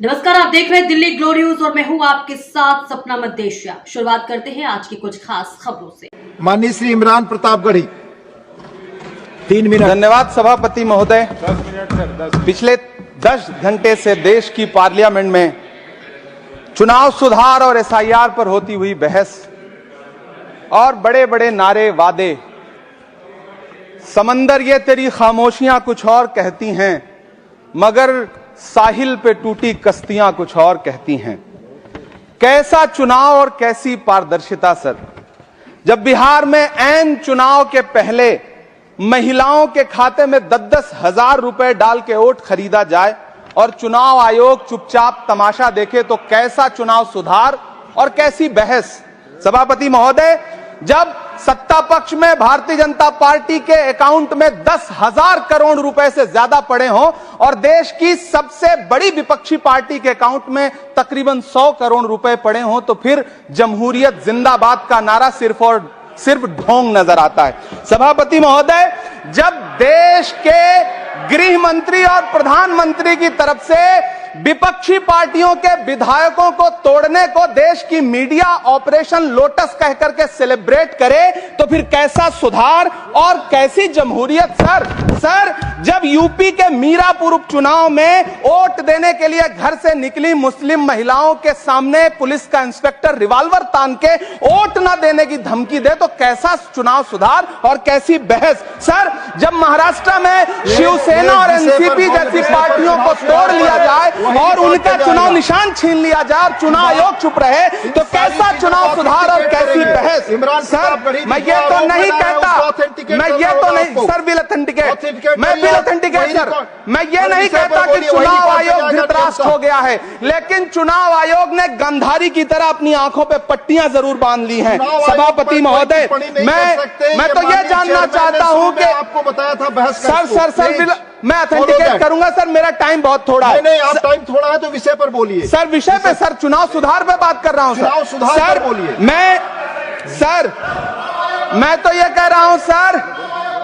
नमस्कार, आप देख रहे हैं दिल्ली ग्लोरी न्यूज और मैं हूं आपके साथ सपना मदेशिया। शुरुआत करते हैं आज की कुछ खास खबरों से। माननीय श्री इमरान प्रतापगढ़ी 3 मिनट। धन्यवाद सभापति महोदय। 10 मिनट। पिछले 10 घंटे से देश की पार्लियामेंट में चुनाव सुधार और एसआईआर पर होती हुई बहस और बड़े बड़े नारे वादे, समंदर ये तेरी खामोशियां कुछ और कहती हैं, मगर साहिल पे टूटी कश्तियां कुछ और कहती हैं। कैसा चुनाव और कैसी पारदर्शिता सर। जब बिहार में ऐन चुनाव के पहले महिलाओं के खाते में 10-10 हजार रुपए डाल के वोट खरीदा जाए और चुनाव आयोग चुपचाप तमाशा देखे, तो कैसा चुनाव सुधार और कैसी बहस। सभापति महोदय, जब सत्ता पक्ष में भारतीय जनता पार्टी के अकाउंट में 10,000 करोड़ रुपए से ज्यादा पड़े हों और देश की सबसे बड़ी विपक्षी पार्टी के अकाउंट में तकरीबन 100 करोड़ रुपए पड़े हों, तो फिर जमहूरियत जिंदाबाद का नारा सिर्फ और सिर्फ ढोंग नजर आता है। सभापति महोदय, जब देश के गृह मंत्री और प्रधानमंत्री की तरफ से विपक्षी पार्टियों के विधायकों को तोड़ने को देश की मीडिया ऑपरेशन लोटस कह करके सेलिब्रेट करे, तो फिर कैसा सुधार और कैसी जमहूरियत सर। जब यूपी के मीरापुर उपचुनाव में वोट देने के लिए घर से निकली मुस्लिम महिलाओं के सामने पुलिस का इंस्पेक्टर रिवॉल्वर तान के वोट न देने की धमकी दे, तो कैसा चुनाव सुधार और कैसी बहस सर। जब महाराष्ट्र में शिवसेना और एनसीपी जैसी पार्टियों को तोड़ लिया जाए और उनका चुनाव निशान छीन लिया जाए और चुनाव आयोग चुप रहे, तो कैसा चुनाव सुधार और कैसी बहस सर। मैं ये तो नहीं सर विल ऑथेंटिकेट, मैं विल ऑथेंटिकेट सर। मैं ये नहीं कहता कि चुनाव आयोग धृतराष्ट्र हो गया है, लेकिन चुनाव आयोग ने गंधारी की तरह अपनी आंखों पे पट्टियां जरूर बांध ली हैं। सभापति महोदय, मैं तो ये जानना चाहता हूं कि आपको बताया था बहस सर मैं ऑथेंटिकेट करूंगा सर, मेरा टाइम बहुत थोड़ा है। नहीं, आप टाइम थोड़ा है तो विषय पर बोलिए सर। विषय पे सर, चुनाव सुधार पे बात कर रहा हूं चुनाव सुधार सर। बोलिए। मैं तो ये कह रहा हूं सर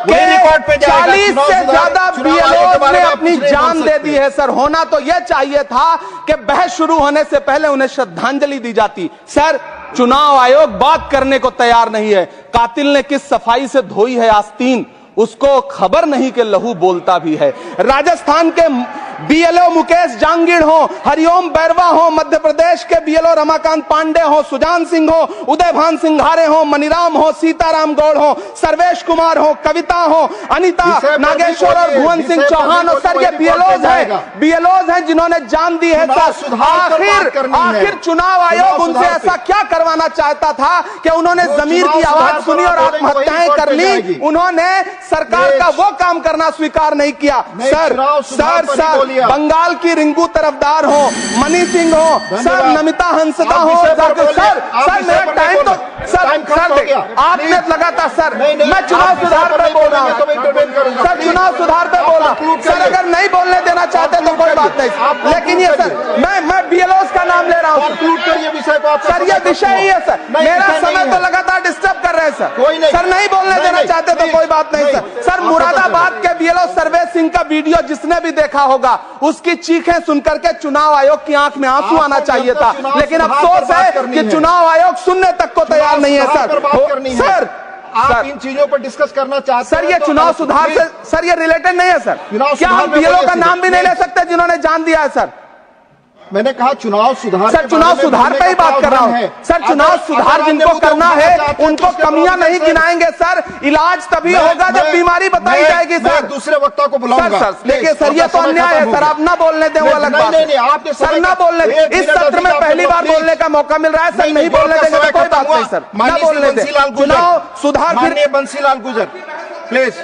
कि 40 से ज्यादा बीएलओ ने अपनी जान दे दी है सर। होना तो यह चाहिए था कि बहस शुरू होने से पहले उन्हें श्रद्धांजलि दी जाती। सर, चुनाव आयोग बात करने को तैयार नहीं है। कातिल ने किस सफाई से धोई है आस्तीन, उसको खबर नहीं कि लहू बोलता भी है। राजस्थान के बीएलओ मुकेश जांगीड़ हो, हरिओम बैरवा हो, मध्य प्रदेश के बीएलओ रमाकांत पांडे हो, सुजान सिंह हो, उदयभान सिंघारे हो, मनीराम हो, सीताराम गौड़ हो, सर्वेश कुमार हो, कविता हो, अनिता नागेश्वर और भुवन सिंह चौहान हो। सर, ये बीएलओज हैं जिन्होंने जान दी है सर। आखिर चुनाव आयोग उनसे ऐसा क्या करवाना चाहता था कि उन्होंने जमीर की आवाज सुनी और आत्महत्याएं कर ली। उन्होंने सरकार का वो काम करना स्वीकार नहीं किया सर। बंगाल की रिंकू तरफदार हो, मनी सिंह हो सर, नमिता हंसदा हो सर। मेरा टाइम तो सर आपने लगातार सर, मैं चुनाव सुधार पे बोल रहा हूँ सर, चुनाव सुधार पे बोल रहा हूँ सर। अगर नहीं बोलने देना चाहते तो कोई बात नहीं, लेकिन ये सर मैं बीएलओ का नाम ले रहा हूँ सर। ये विषय ही है सर, मेरा समय तो लगातार डिस्टर्ब कर रहे हैं सर। सर, नहीं बोलने देना चाहते तो कोई बात नहीं सर। मुरादाबाद के बीएलओ सर्वेश सिंह का वीडियो जिसने भी देखा होगा, उसकी चीखें सुनकर के चुनाव आयोग की आंख में आंसू आना चाहिए था, लेकिन अफसोस है कि चुनाव आयोग सुनने तक को तैयार नहीं है सर। आप इन चीजों पर डिस्कस करना चाहते सर, ये चुनाव सुधार से सर ये रिलेटेड नहीं है सर। क्या हम बीएलओ का नाम भी नहीं ले सकते जिन्होंने जान दिया है सर? मैंने कहा चुनाव सुधार सर, चुनाव सुधार पे ही बात कर रहा हूँ सर। चुनाव सुधार जिनको करना है उनको कमियां नहीं गिनाएंगे सर। इलाज तभी होगा जब बीमारी बताई जाएगी सर। दूसरे वक्ता को बुलाऊंगा सर। देखिए सर, ये तो अन्याय है सर। आप ना बोलने दें, वो अलग बात है सर। ना बोलने, इस सत्र में पहली बार बोलने का मौका मिल रहा है सर। नहीं बोलने देंगे तो कोई बात नहीं सर, ना बोलने दें। चुनाव सुधार। बंसीलाल गुजर प्लीज।